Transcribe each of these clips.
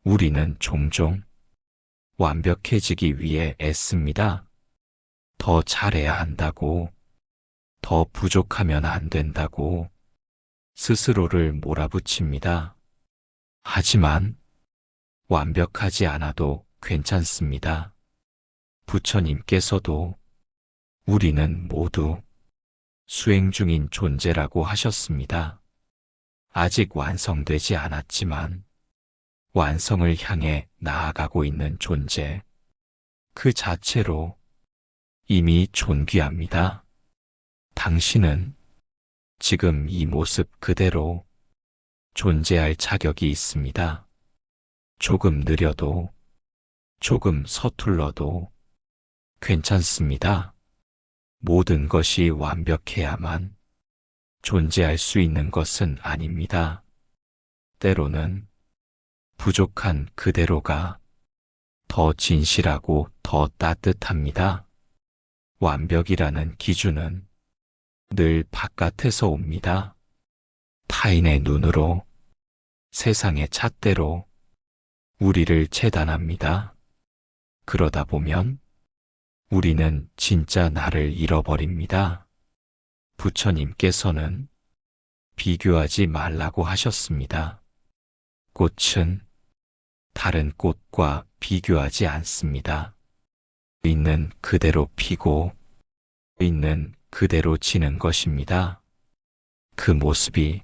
우리는 종종 완벽해지기 위해 애씁니다. 더 잘해야 한다고, 더 부족하면 안 된다고 스스로를 몰아붙입니다. 하지만 완벽하지 않아도 괜찮습니다. 부처님께서도 우리는 모두 수행 중인 존재라고 하셨습니다. 아직 완성되지 않았지만 완성을 향해 나아가고 있는 존재, 그 자체로 이미 존귀합니다. 당신은 지금 이 모습 그대로 존재할 자격이 있습니다. 조금 느려도, 조금 서툴러도 괜찮습니다. 모든 것이 완벽해야만 존재할 수 있는 것은 아닙니다. 때로는 부족한 그대로가 더 진실하고 더 따뜻합니다. 완벽이라는 기준은 늘 바깥에서 옵니다. 타인의 눈으로, 세상의 잣대로 우리를 재단합니다. 그러다 보면 우리는 진짜 나를 잃어버립니다. 부처님께서는 비교하지 말라고 하셨습니다. 꽃은 다른 꽃과 비교하지 않습니다. 있는 그대로 피고 있는 그대로 지는 것입니다. 그 모습이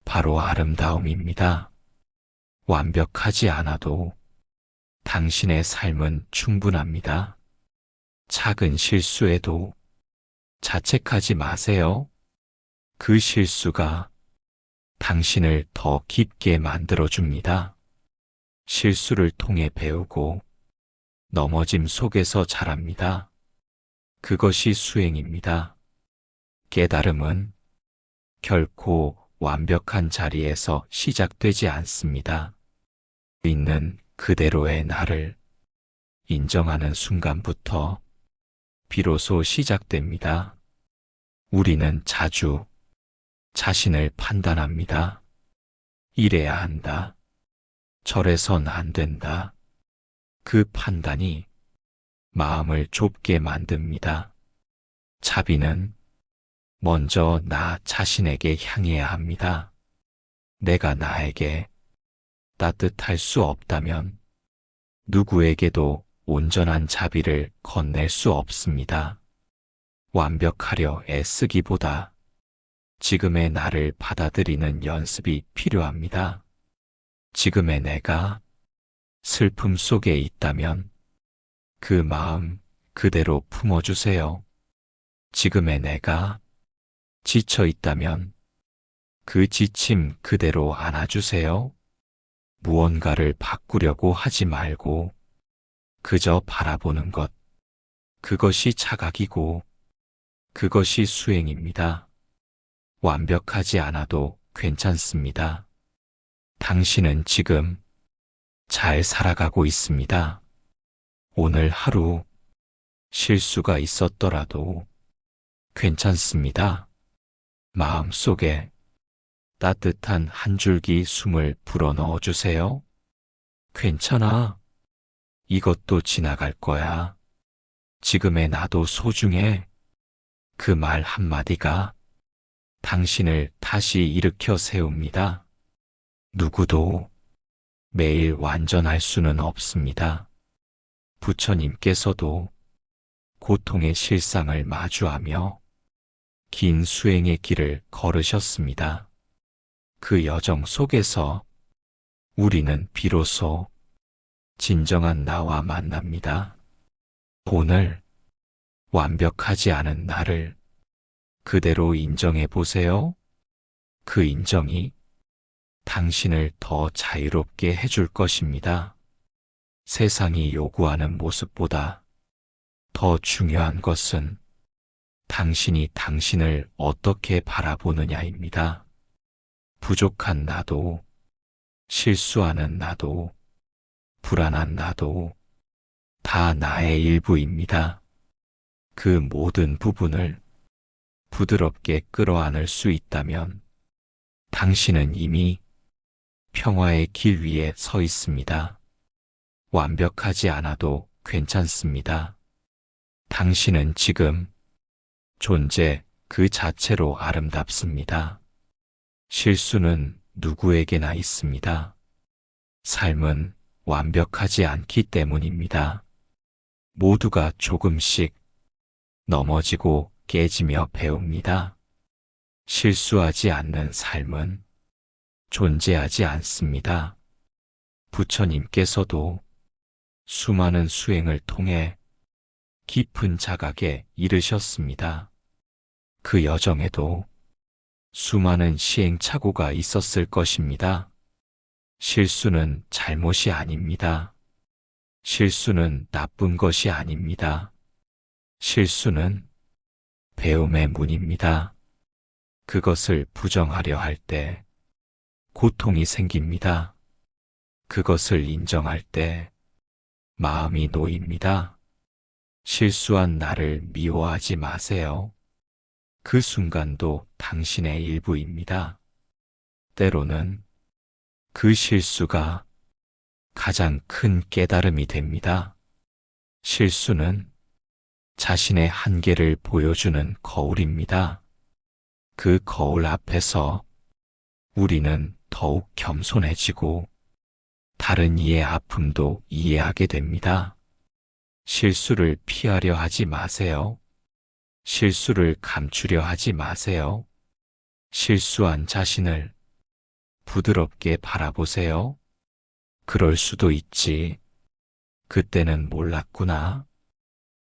바로 아름다움입니다. 완벽하지 않아도 당신의 삶은 충분합니다. 작은 실수에도 자책하지 마세요. 그 실수가 당신을 더 깊게 만들어줍니다. 실수를 통해 배우고 넘어짐 속에서 자랍니다. 그것이 수행입니다. 깨달음은 결코 완벽한 자리에서 시작되지 않습니다. 있는 그대로의 나를 인정하는 순간부터 비로소 시작됩니다. 우리는 자주 자신을 판단합니다. 이래야 한다. 저래선 안 된다. 그 판단이 마음을 좁게 만듭니다. 자비는 먼저 나 자신에게 향해야 합니다. 내가 나에게 따뜻할 수 없다면 누구에게도 온전한 자비를 건넬 수 없습니다. 완벽하려 애쓰기보다 지금의 나를 받아들이는 연습이 필요합니다. 지금의 내가 슬픔 속에 있다면 그 마음 그대로 품어주세요. 지금의 내가 지쳐 있다면 그 지침 그대로 안아주세요. 무언가를 바꾸려고 하지 말고 그저 바라보는 것, 그것이 자각이고 그것이 수행입니다. 완벽하지 않아도 괜찮습니다. 당신은 지금 잘 살아가고 있습니다. 오늘 하루 실수가 있었더라도 괜찮습니다. 마음속에 따뜻한 한 줄기 숨을 불어넣어 주세요. 괜찮아. 이것도 지나갈 거야. 지금의 나도 소중해. 그 말 한마디가 당신을 다시 일으켜 세웁니다. 누구도 매일 완전할 수는 없습니다. 부처님께서도 고통의 실상을 마주하며 긴 수행의 길을 걸으셨습니다. 그 여정 속에서 우리는 비로소 진정한 나와 만납니다. 오늘 완벽하지 않은 나를 그대로 인정해 보세요. 그 인정이 당신을 더 자유롭게 해줄 것입니다. 세상이 요구하는 모습보다 더 중요한 것은 당신이 당신을 어떻게 바라보느냐입니다. 부족한 나도, 실수하는 나도, 불안한 나도 다 나의 일부입니다. 그 모든 부분을 부드럽게 끌어안을 수 있다면 당신은 이미 평화의 길 위에 서 있습니다. 완벽하지 않아도 괜찮습니다. 당신은 지금 존재 그 자체로 아름답습니다. 실수는 누구에게나 있습니다. 삶은 완벽하지 않기 때문입니다. 모두가 조금씩 넘어지고 깨지며 배웁니다. 실수하지 않는 삶은 존재하지 않습니다. 부처님께서도 수많은 수행을 통해 깊은 자각에 이르셨습니다. 그 여정에도 수많은 시행착오가 있었을 것입니다. 실수는 잘못이 아닙니다. 실수는 나쁜 것이 아닙니다. 실수는 배움의 문입니다. 그것을 부정하려 할 때 고통이 생깁니다. 그것을 인정할 때 마음이 놓입니다. 실수한 나를 미워하지 마세요. 그 순간도 당신의 일부입니다. 때로는 그 실수가 가장 큰 깨달음이 됩니다. 실수는 자신의 한계를 보여주는 거울입니다. 그 거울 앞에서 우리는 더욱 겸손해지고 다른 이의 아픔도 이해하게 됩니다. 실수를 피하려 하지 마세요. 실수를 감추려 하지 마세요. 실수한 자신을 부드럽게 바라보세요. 그럴 수도 있지. 그때는 몰랐구나.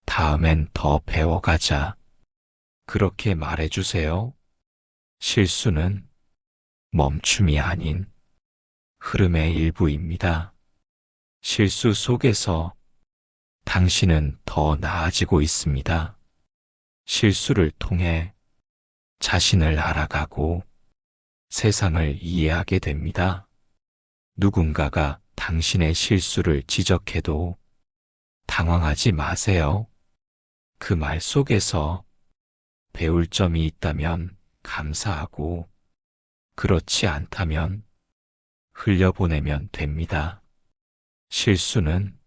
다음엔 더 배워가자. 그렇게 말해주세요. 실수는 멈춤이 아닌 흐름의 일부입니다. 실수 속에서 당신은 더 나아지고 있습니다. 실수를 통해 자신을 알아가고 세상을 이해하게 됩니다. 누군가가 당신의 실수를 지적해도 당황하지 마세요. 그 말 속에서 배울 점이 있다면 감사하고 그렇지 않다면 흘려보내면 됩니다. 실수는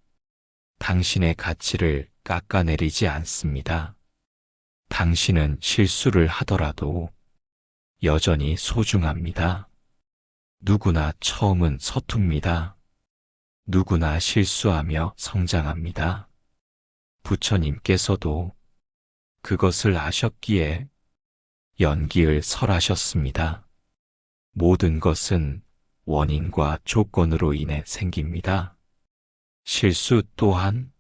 당신의 가치를 깎아내리지 않습니다. 당신은 실수를 하더라도 여전히 소중합니다. 누구나 처음은 서툽니다. 누구나 실수하며 성장합니다. 부처님께서도 그것을 아셨기에 연기를 설하셨습니다. 모든 것은 원인과 조건으로 인해 생깁니다. 실수 또한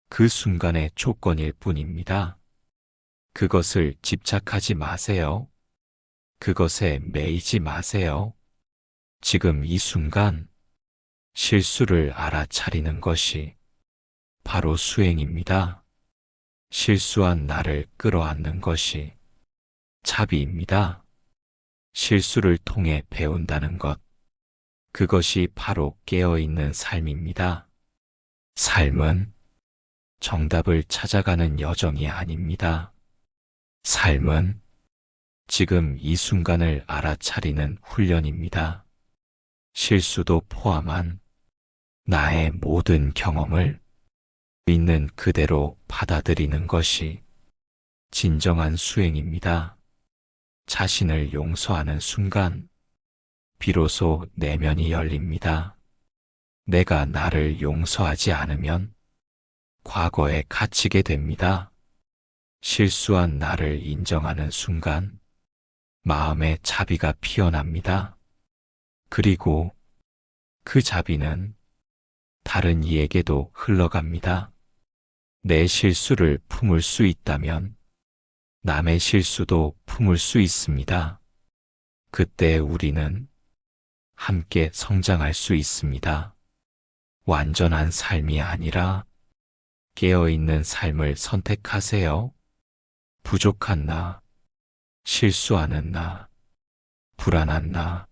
그 순간의 조건일 뿐입니다. 그것을 집착하지 마세요. 그것에 매이지 마세요. 지금 이 순간 실수를 알아차리는 것이 바로 수행입니다. 실수한 나를 끌어안는 것이 자비입니다. 실수를 통해 배운다는 것, 그것이 바로 깨어있는 삶입니다. 삶은 정답을 찾아가는 여정이 아닙니다. 삶은 지금 이 순간을 알아차리는 훈련입니다. 실수도 포함한 나의 모든 경험을 있는 그대로 받아들이는 것이 진정한 수행입니다. 자신을 용서하는 순간 비로소 내면이 열립니다. 내가 나를 용서하지 않으면 과거에 갇히게 됩니다. 실수한 나를 인정하는 순간 마음의 자비가 피어납니다. 그리고 그 자비는 다른 이에게도 흘러갑니다. 내 실수를 품을 수 있다면 남의 실수도 품을 수 있습니다. 그때 우리는 함께 성장할 수 있습니다. 완전한 삶이 아니라 깨어있는 삶을 선택하세요. 부족한 나, 실수하는 나, 불안한 나,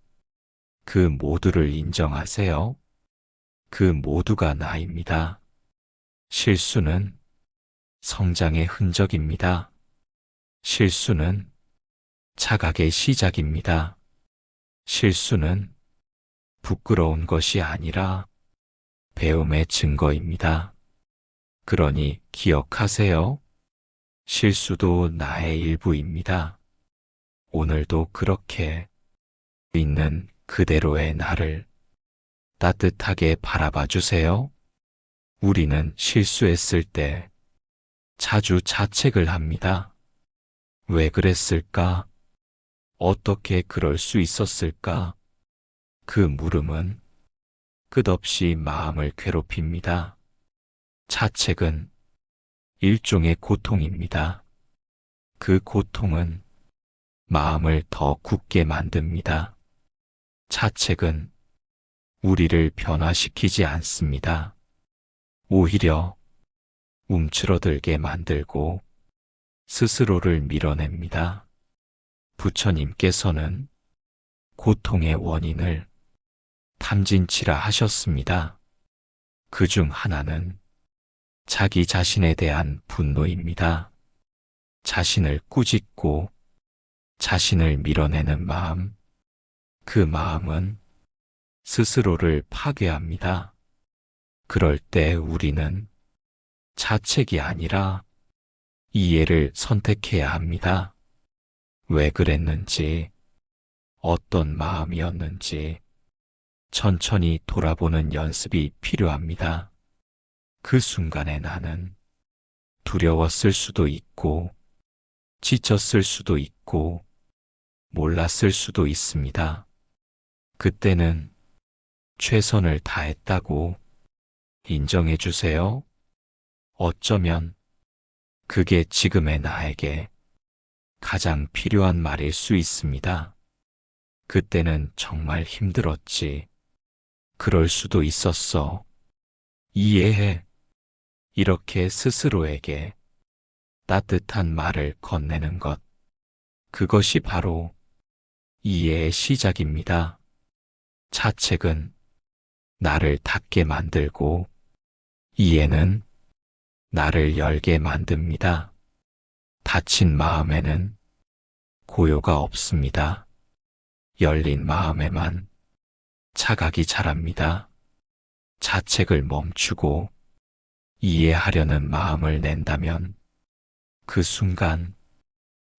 그 모두를 인정하세요. 그 모두가 나입니다. 실수는 성장의 흔적입니다. 실수는 자각의 시작입니다. 실수는 부끄러운 것이 아니라 배움의 증거입니다. 그러니 기억하세요. 실수도 나의 일부입니다. 오늘도 그렇게 있는 그대로의 나를 따뜻하게 바라봐 주세요. 우리는 실수했을 때 자주 자책을 합니다. 왜 그랬을까? 어떻게 그럴 수 있었을까? 그 물음은 끝없이 마음을 괴롭힙니다. 자책은 일종의 고통입니다. 그 고통은 마음을 더 굳게 만듭니다. 자책은 우리를 변화시키지 않습니다. 오히려 움츠러들게 만들고 스스로를 밀어냅니다. 부처님께서는 고통의 원인을 탐진치라 하셨습니다. 그 중 하나는 자기 자신에 대한 분노입니다. 자신을 꾸짖고 자신을 밀어내는 마음, 그 마음은 스스로를 파괴합니다. 그럴 때 우리는 자책이 아니라 이해를 선택해야 합니다. 왜 그랬는지, 어떤 마음이었는지 천천히 돌아보는 연습이 필요합니다. 그 순간에 나는 두려웠을 수도 있고, 지쳤을 수도 있고, 몰랐을 수도 있습니다. 그때는 최선을 다했다고 인정해 주세요. 어쩌면 그게 지금의 나에게 가장 필요한 말일 수 있습니다. 그때는 정말 힘들었지. 그럴 수도 있었어. 이해해. 이렇게 스스로에게 따뜻한 말을 건네는 것. 그것이 바로 이해의 시작입니다. 자책은 나를 닫게 만들고 이해는 나를 열게 만듭니다. 닫힌 마음에는 고요가 없습니다. 열린 마음에만 자각이 자랍니다. 자책을 멈추고 이해하려는 마음을 낸다면 그 순간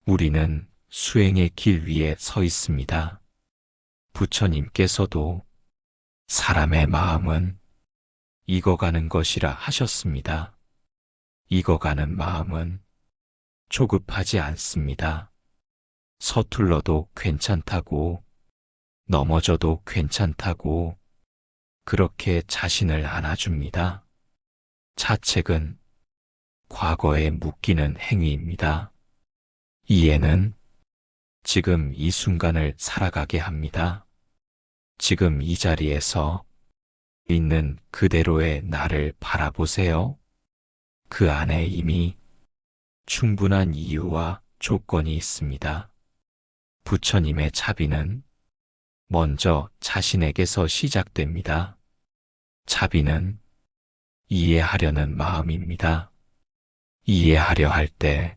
우리는 수행의 길 위에 서 있습니다. 부처님께서도 사람의 마음은 익어가는 것이라 하셨습니다. 익어가는 마음은 조급하지 않습니다. 서툴러도 괜찮다고, 넘어져도 괜찮다고 그렇게 자신을 안아줍니다. 자책은 과거에 묶이는 행위입니다. 이해는 지금 이 순간을 살아가게 합니다. 지금 이 자리에서 있는 그대로의 나를 바라보세요. 그 안에 이미 충분한 이유와 조건이 있습니다. 부처님의 자비는 먼저 자신에게서 시작됩니다. 자비는 이해하려는 마음입니다. 이해하려 할 때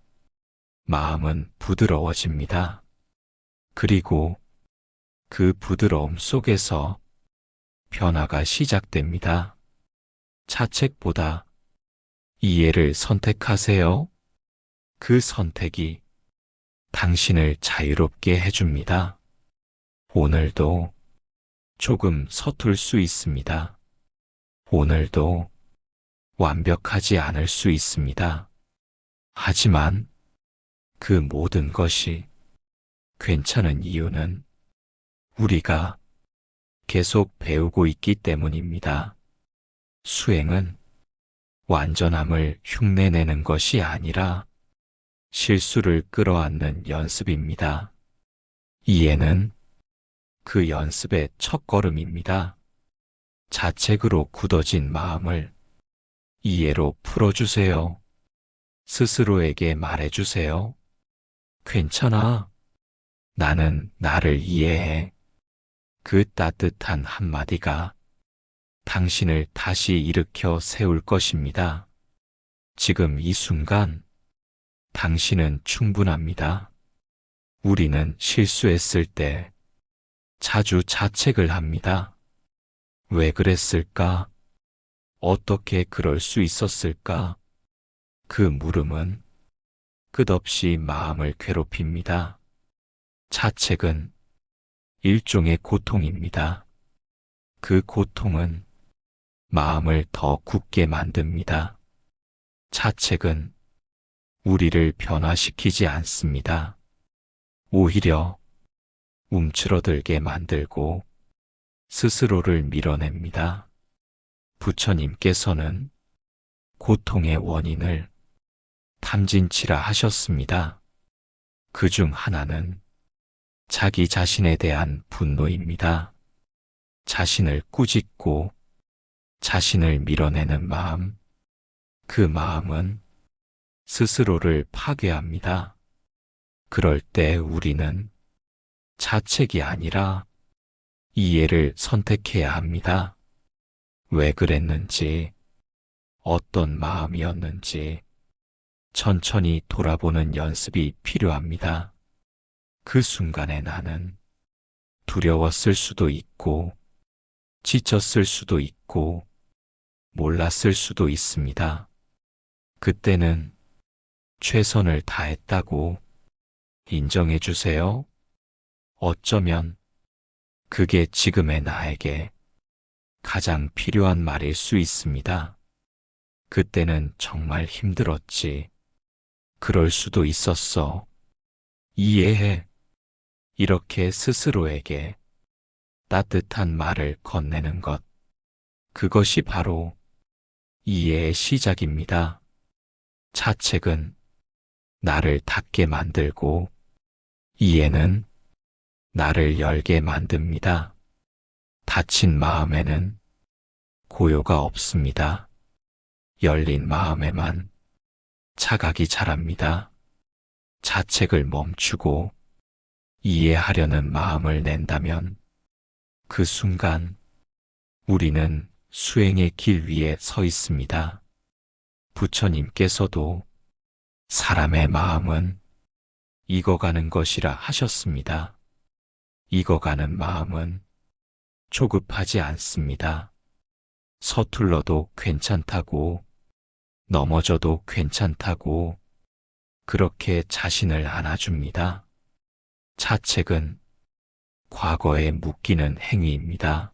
마음은 부드러워집니다. 그리고 그 부드러움 속에서 변화가 시작됩니다. 자책보다 이해를 선택하세요. 그 선택이 당신을 자유롭게 해줍니다. 오늘도 조금 서툴 수 있습니다. 오늘도 완벽하지 않을 수 있습니다. 하지만 그 모든 것이 괜찮은 이유는 우리가 계속 배우고 있기 때문입니다. 수행은 완전함을 흉내내는 것이 아니라 실수를 끌어안는 연습입니다. 이해는 그 연습의 첫걸음입니다. 자책으로 굳어진 마음을 이해로 풀어주세요. 스스로에게 말해주세요. 괜찮아. 나는 나를 이해해. 그 따뜻한 한마디가 당신을 다시 일으켜 세울 것입니다. 지금 이 순간 당신은 충분합니다. 우리는 실수했을 때 자주 자책을 합니다. 왜 그랬을까? 어떻게 그럴 수 있었을까? 그 물음은 끝없이 마음을 괴롭힙니다. 자책은 일종의 고통입니다. 그 고통은 마음을 더 굳게 만듭니다. 자책은 우리를 변화시키지 않습니다. 오히려 움츠러들게 만들고 스스로를 밀어냅니다. 부처님께서는 고통의 원인을 탐진치라 하셨습니다. 그 중 하나는 자기 자신에 대한 분노입니다. 자신을 꾸짖고 자신을 밀어내는 마음, 그 마음은 스스로를 파괴합니다. 그럴 때 우리는 자책이 아니라 이해를 선택해야 합니다. 왜 그랬는지, 어떤 마음이었는지 천천히 돌아보는 연습이 필요합니다. 그 순간에 나는 두려웠을 수도 있고, 지쳤을 수도 있고, 몰랐을 수도 있습니다. 그때는 최선을 다했다고 인정해 주세요. 어쩌면 그게 지금의 나에게 가장 필요한 말일 수 있습니다. 그때는 정말 힘들었지. 그럴 수도 있었어. 이해해. 이렇게 스스로에게 따뜻한 말을 건네는 것. 그것이 바로 이해의 시작입니다. 자책은 나를 닫게 만들고 이해는 나를 열게 만듭니다. 닫힌 마음에는 고요가 없습니다. 열린 마음에만 자각이 자랍니다. 자책을 멈추고 이해하려는 마음을 낸다면 그 순간 우리는 수행의 길 위에 서 있습니다. 부처님께서도 사람의 마음은 익어가는 것이라 하셨습니다. 익어가는 마음은 조급하지 않습니다. 서툴러도 괜찮다고, 넘어져도 괜찮다고, 그렇게 자신을 안아줍니다. 자책은 과거에 묶이는 행위입니다.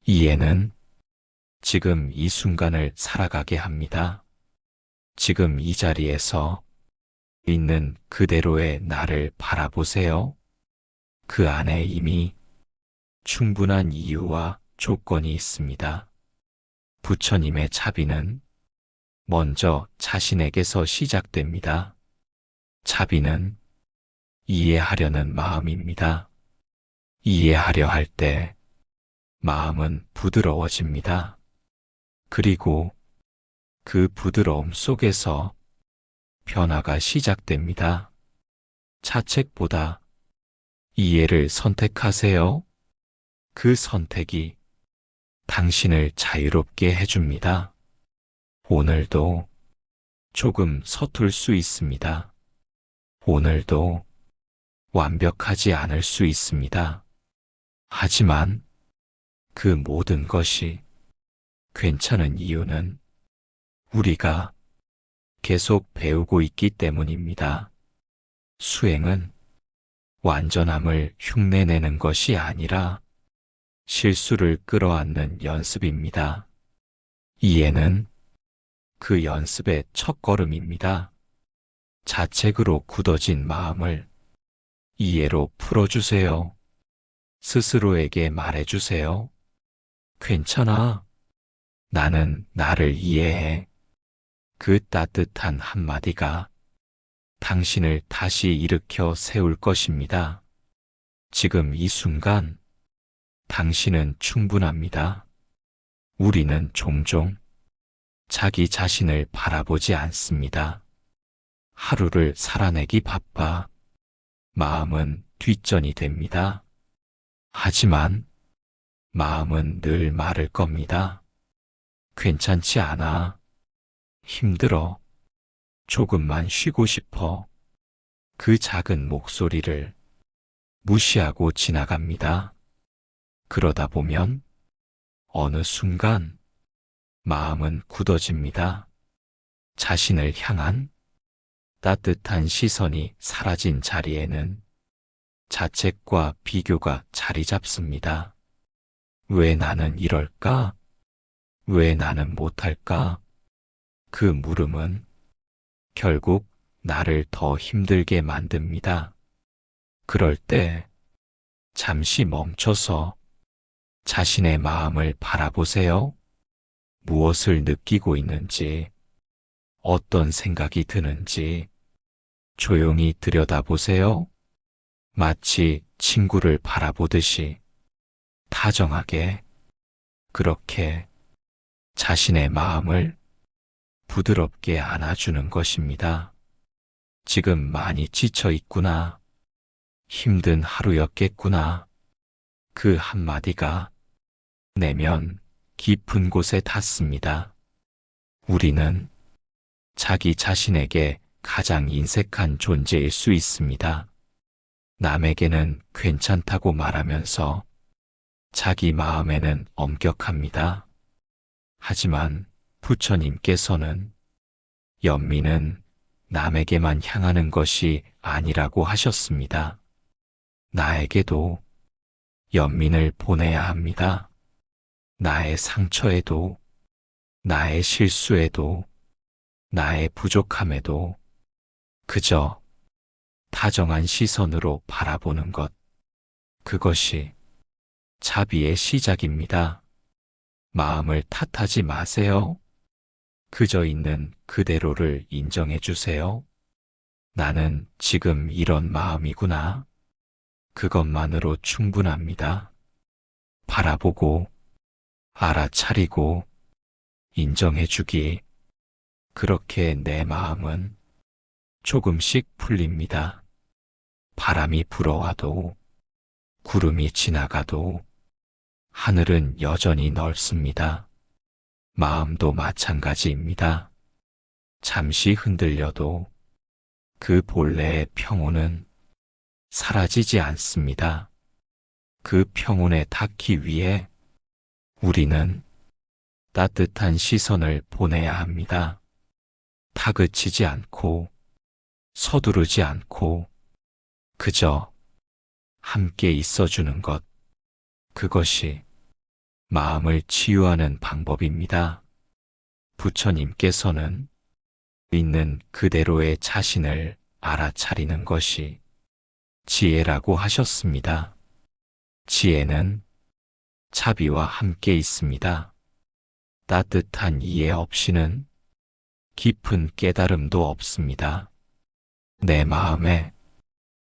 이해는 지금 이 순간을 살아가게 합니다. 지금 이 자리에서 있는 그대로의 나를 바라보세요. 그 안에 이미 충분한 이유와 조건이 있습니다. 부처님의 자비는 먼저 자신에게서 시작됩니다. 자비는 이해하려는 마음입니다. 이해하려 할 때 마음은 부드러워집니다. 그리고 그 부드러움 속에서 변화가 시작됩니다. 자책보다 이해를 선택하세요. 그 선택이 당신을 자유롭게 해줍니다. 오늘도 조금 서툴 수 있습니다. 오늘도 완벽하지 않을 수 있습니다. 하지만 그 모든 것이 괜찮은 이유는 우리가 계속 배우고 있기 때문입니다. 수행은 완전함을 흉내내는 것이 아니라 실수를 끌어안는 연습입니다. 이해는 그 연습의 첫걸음입니다. 자책으로 굳어진 마음을 이해로 풀어주세요. 스스로에게 말해주세요. 괜찮아. 나는 나를 이해해. 그 따뜻한 한마디가 당신을 다시 일으켜 세울 것입니다. 지금 이 순간 당신은 충분합니다. 우리는 종종 자기 자신을 바라보지 않습니다. 하루를 살아내기 바빠 마음은 뒷전이 됩니다. 하지만 마음은 늘 말을 겁니다. 괜찮지 않아. 힘들어. 조금만 쉬고 싶어. 그 작은 목소리를 무시하고 지나갑니다. 그러다 보면 어느 순간 마음은 굳어집니다. 자신을 향한 따뜻한 시선이 사라진 자리에는 자책과 비교가 자리 잡습니다. 왜 나는 이럴까? 왜 나는 못할까? 그 물음은 결국 나를 더 힘들게 만듭니다. 그럴 때 잠시 멈춰서 자신의 마음을 바라보세요. 무엇을 느끼고 있는지, 어떤 생각이 드는지 조용히 들여다보세요. 마치 친구를 바라보듯이 다정하게 그렇게 자신의 마음을 부드럽게 안아주는 것입니다. 지금 많이 지쳐 있구나. 힘든 하루였겠구나. 그 한마디가 내면 깊은 곳에 닿습니다. 우리는 자기 자신에게 가장 인색한 존재일 수 있습니다. 남에게는 괜찮다고 말하면서 자기 마음에는 엄격합니다. 하지만 부처님께서는 연민은 남에게만 향하는 것이 아니라고 하셨습니다. 나에게도 연민을 보내야 합니다. 나의 상처에도, 나의 실수에도, 나의 부족함에도 그저 다정한 시선으로 바라보는 것, 그것이 자비의 시작입니다. 마음을 탓하지 마세요. 그저 있는 그대로를 인정해 주세요. 나는 지금 이런 마음이구나. 그것만으로 충분합니다. 바라보고, 알아차리고, 인정해 주기. 그렇게 내 마음은 조금씩 풀립니다. 바람이 불어와도, 구름이 지나가도, 하늘은 여전히 넓습니다. 마음도 마찬가지입니다. 잠시 흔들려도 그 본래의 평온은 사라지지 않습니다. 그 평온에 닿기 위해 우리는 따뜻한 시선을 보내야 합니다. 다그치지 않고 서두르지 않고 그저 함께 있어주는 것, 그것이 마음을 치유하는 방법입니다. 부처님께서는 있는 그대로의 자신을 알아차리는 것이 지혜라고 하셨습니다. 지혜는 자비와 함께 있습니다. 따뜻한 이해 없이는 깊은 깨달음도 없습니다. 내 마음에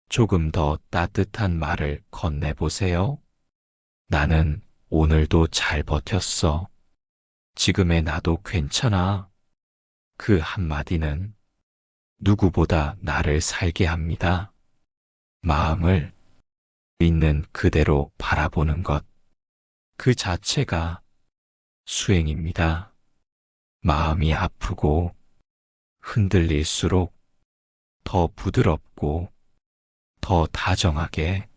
조금 더 따뜻한 말을 건네보세요. 나는 오늘도 잘 버텼어. 지금의 나도 괜찮아. 그 한마디는 누구보다 나를 살게 합니다. 마음을 있는 그대로 바라보는 것, 그 자체가 수행입니다. 마음이 아프고 흔들릴수록 더 부드럽고 더 다정하게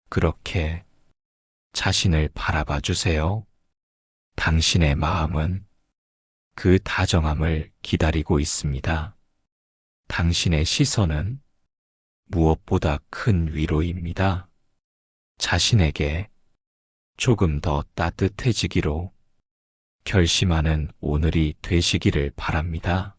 그렇게 자신을 바라봐 주세요. 당신의 마음은 그 다정함을 기다리고 있습니다. 당신의 시선은 무엇보다 큰 위로입니다. 자신에게 조금 더 따뜻해지기로 결심하는 오늘이 되시기를 바랍니다.